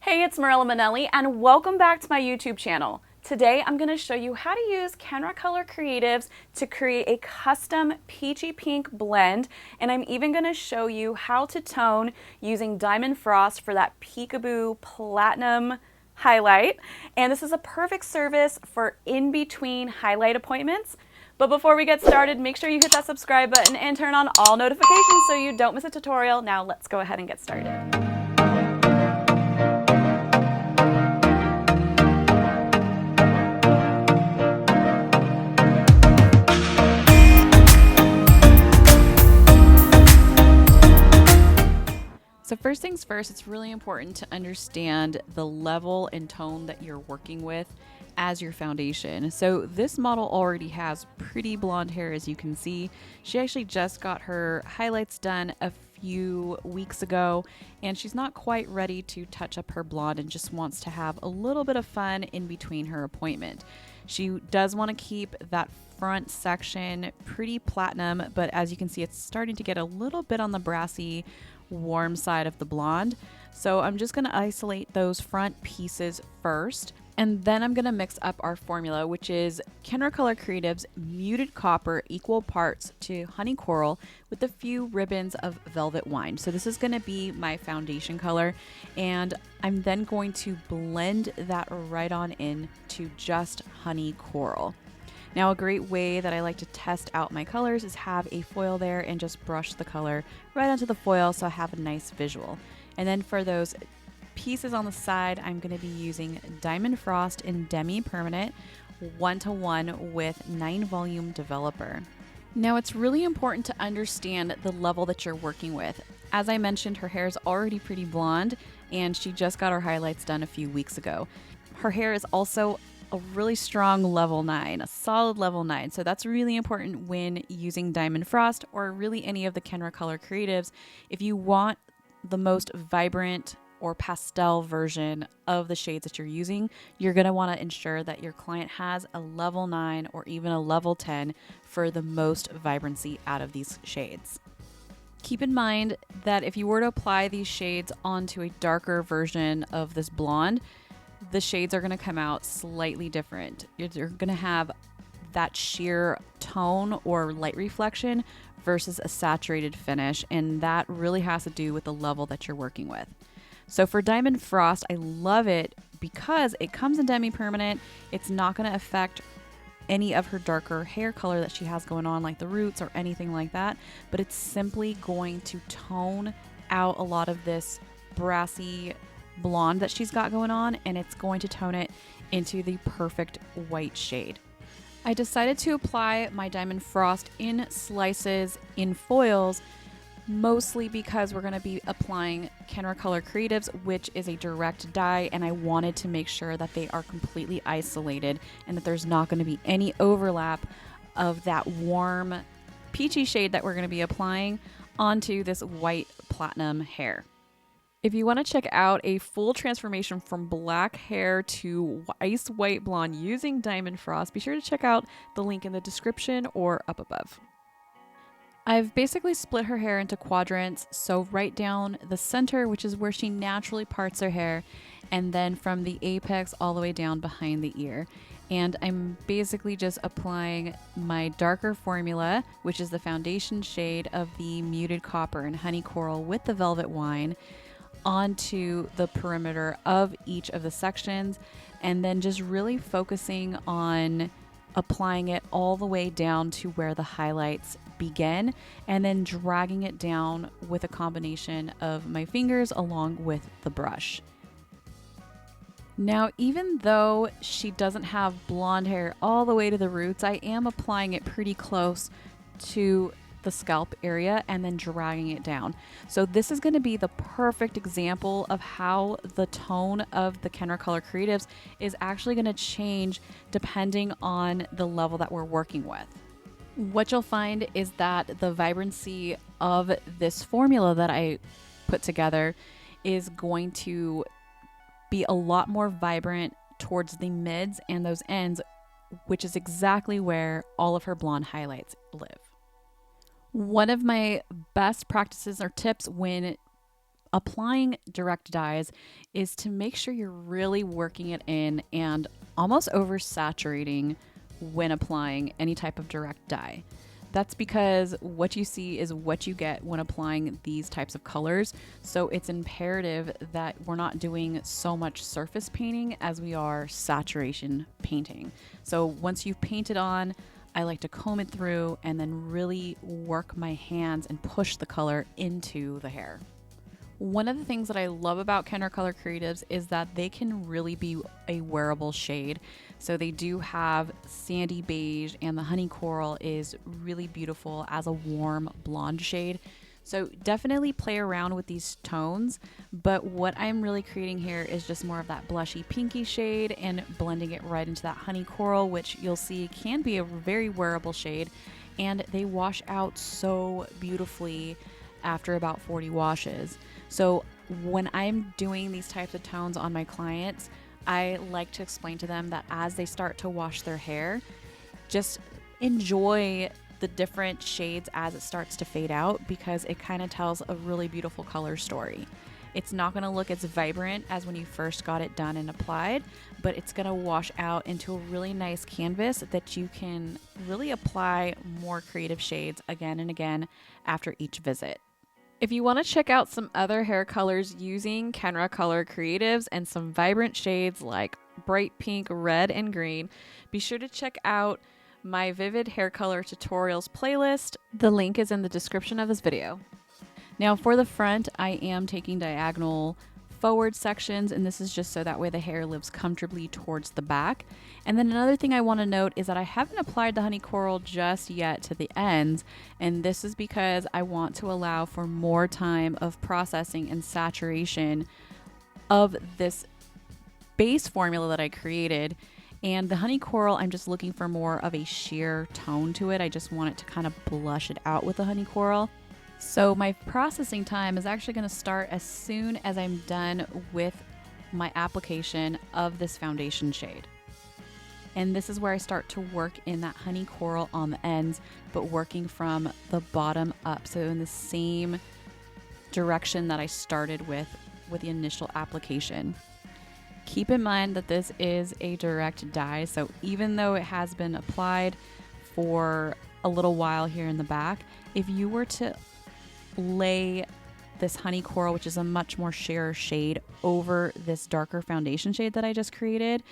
Hey, it's Marilla Manelli, and welcome back to my YouTube channel. Today, I'm going to show you how to use Kenra Color Creatives to create a custom peachy pink blend, and I'm even going to show you how to tone using Dimond Frost for that peekaboo platinum highlight. And this is a perfect service for in-between highlight appointments. But before we get started, make sure you hit that subscribe button and turn on all notifications so you don't miss a tutorial. Now let's go ahead and get started. So first things first, it's really important to understand the level and tone that you're working with as your foundation. So this model already has pretty blonde hair, as you can see. She actually just got her highlights done a few weeks ago, and she's not quite ready to touch up her blonde and just wants to have a little bit of fun in between her appointment. She does want to keep that front section pretty platinum, but as you can see, it's starting to get a little bit on the brassy warm side of the blonde. So I'm just going to isolate those front pieces first, and then I'm going to mix up our formula, which is Kenra Color Creatives Muted Copper equal parts to Honey Coral with a few ribbons of Velvet Wine. So this is going to be my foundation color, and I'm then going to blend that right on in to just Honey Coral. Now, a great way that I like to test out my colors is have a foil there and just brush the color right onto the foil so I have a nice visual. And then for those pieces on the side, I'm going to be using Dimond Frost in Demi Permanent 1:1 with 9 volume developer. Now, it's really important to understand the level that you're working with. As I mentioned, her hair is already pretty blonde, and she just got her highlights done a few weeks ago. Her hair is also a really strong level 9, a solid level 9. So that's really important when using Dimond Frost or really any of the Kenra Color Creatives. If you want the most vibrant or pastel version of the shades that you're using, you're going to want to ensure that your client has a level 9 or even a level 10 for the most vibrancy out of these shades. Keep in mind that if you were to apply these shades onto a darker version of this blonde, the shades are going to come out slightly different. You're going to have that sheer tone or light reflection versus a saturated finish, and that really has to do with the level that you're working with. So for Dimond Frost, I love it because it comes in demi-permanent. It's not going to affect any of her darker hair color that she has going on, like the roots or anything like that, but it's simply going to tone out a lot of this brassy blonde that she's got going on, and it's going to tone it into the perfect white shade. I decided to apply my Dimond Frost in slices in foils, mostly because we're going to be applying Kenra Color Creatives, which is a direct dye, and I wanted to make sure that they are completely isolated and that there's not going to be any overlap of that warm peachy shade that we're going to be applying onto this white platinum hair. If you want to check out a full transformation from black hair to ice white blonde using Dimond Frost, be sure to check out the link in the description or up above. I've basically split her hair into quadrants, so right down the center, which is where she naturally parts her hair, and then from the apex all the way down behind the ear. And I'm basically just applying my darker formula, which is the foundation shade of the Muted Copper and Honey Coral with the Velvet Wine, onto the perimeter of each of the sections, and then just really focusing on applying it all the way down to where the highlights begin, and then dragging it down with a combination of my fingers along with the brush. Now, even though she doesn't have blonde hair all the way to the roots, I am applying it pretty close to the scalp area and then dragging it down. So this is going to be the perfect example of how the tone of the Kenra Color Creatives is actually going to change depending on the level that we're working with. What you'll find is that the vibrancy of this formula that I put together is going to be a lot more vibrant towards the mids and those ends, which is exactly where all of her blonde highlights live. One of my best practices or tips when Applying direct dyes is to make sure you're really working it in and almost oversaturating when applying any type of direct dye. That's because what you see is what you get when applying these types of colors. So it's imperative that we're not doing so much surface painting as we are saturation painting. So once you've painted on, I like to comb it through and then really work my hands and push the color into the hair. One of the things that I love about Kenra Color Creatives is that they can really be a wearable shade. So they do have sandy beige, and the honey coral is really beautiful as a warm blonde shade. So definitely play around with these tones, but what I'm really creating here is just more of that blushy pinky shade and blending it right into that honey coral, which you'll see can be a very wearable shade, and they wash out so beautifully after about 40 washes. So when I'm doing these types of tones on my clients, I like to explain to them that as they start to wash their hair, just enjoy the different shades as it starts to fade out, because it kind of tells a really beautiful color story. It's not going to look as vibrant as when you first got it done and applied, but it's going to wash out into a really nice canvas that you can really apply more creative shades again and again after each visit. If you want to check out some other hair colors using Kenra Color Creatives and some vibrant shades like bright pink, red, and green, be sure to check out my Vivid Hair Color Tutorials playlist. The link is in the description of this video. Now for the front, I am taking diagonal forward sections, and this is just so that way the hair lives comfortably towards the back. And then another thing I want to note is that I haven't applied the honey coral just yet to the ends, and this is because I want to allow for more time of processing and saturation of this base formula that I created. And the honey coral, I'm just looking for more of a sheer tone to it. I just want it to kind of blush it out with the honey coral. So my processing time is actually going to start as soon as I'm done with my application of this foundation shade. And this is where I start to work in that honey coral on the ends, but working from the bottom up. So in the same direction that I started with the initial application. Keep in mind that this is a direct dye, so even though it has been applied for a little while here in the back, if you were to lay this honey coral, which is a much more sheer shade, over this darker foundation shade that I just created,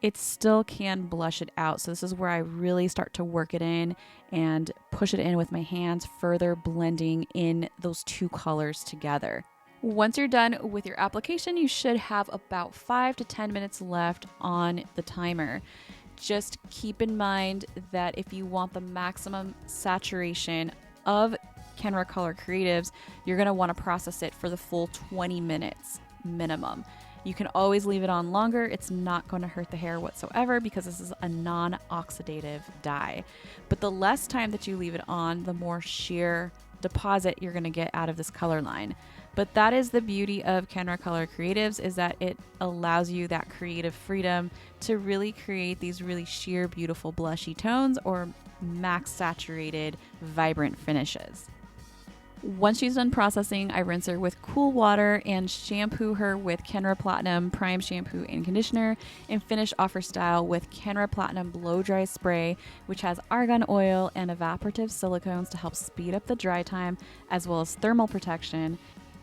it still can blush it out. So this is where I really start to work it in and push it in with my hands, further blending in those two colors together. Once you're done with your application, you should have about 5 to 10 minutes left on the timer. Just keep in mind that if you want the maximum saturation of Kenra Color Creatives, you're going to want to process it for the full 20 minutes minimum. You can always leave it on longer. It's not going to hurt the hair whatsoever because this is a non-oxidative dye. But the less time that you leave it on, the more sheer deposit you're going to get out of this color line. But that is the beauty of Kenra Color Creatives, is that it allows you that creative freedom to really create these really sheer, beautiful, blushy tones or max saturated, vibrant finishes. Once she's done processing, I rinse her with cool water and shampoo her with Kenra Platinum Prime Shampoo and Conditioner, and finish off her style with Kenra Platinum Blow Dry Spray, which has argan oil and evaporative silicones to help speed up the dry time, as well as thermal protection.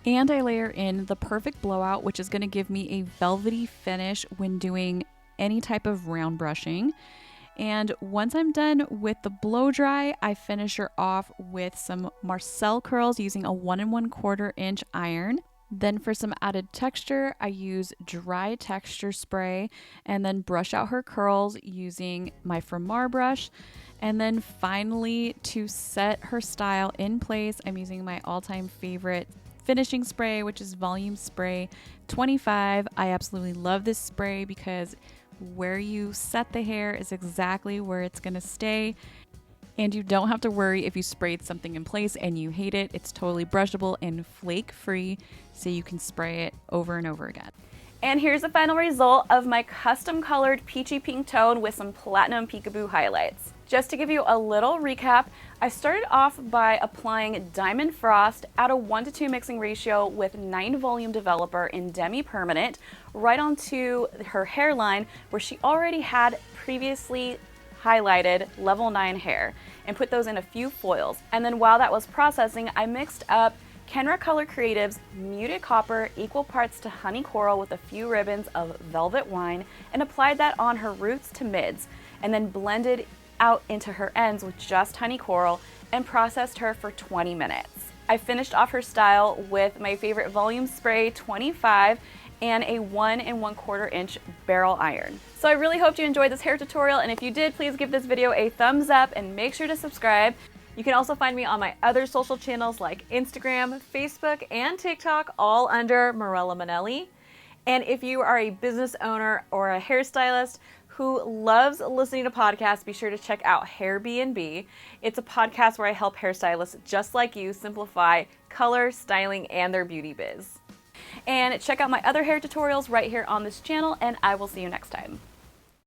And I layer in the Perfect Blowout, which is going to give me a velvety finish when doing any type of round brushing. And once I'm done with the blow dry, I finish her off with some Marcel curls using a 1 1/4 inch iron. Then for some added texture, I use dry texture spray and then brush out her curls using my Framar brush. And then finally, to set her style in place, I'm using my all-time favorite finishing spray, which is Volume Spray 25. I absolutely love this spray because where you set the hair is exactly where it's going to stay, and you don't have to worry if you sprayed something in place and you hate it. It's totally brushable and flake free, so you can spray it over and over again. And here's the final result of my custom colored peachy pink tone with some platinum peekaboo highlights. Just to give you a little recap, I started off by applying Dimond Frost at a 1:2 mixing ratio with 9 volume developer in Demi Permanent right onto her hairline where she already had previously highlighted level 9 hair, and put those in a few foils. And then while that was processing, I mixed up Kenra Color Creative's Muted Copper equal parts to Honey Coral with a few ribbons of Velvet Wine and applied that on her roots to mids, and then blended out into her ends with just Honey Coral and processed her for 20 minutes. I finished off her style with my favorite volume spray 25 and a 1 1/4 inch barrel iron. So I really hope you enjoyed this hair tutorial, and if you did, please give this video a thumbs up and make sure to subscribe. You can also find me on my other social channels like Instagram, Facebook, and TikTok, all under Morella Manelli. And if you are a business owner or a hairstylist who loves listening to podcasts, be sure to check out Hair B&B. It's a podcast where I help hairstylists just like you simplify color, styling, and their beauty biz. And check out my other hair tutorials right here on this channel, and I will see you next time.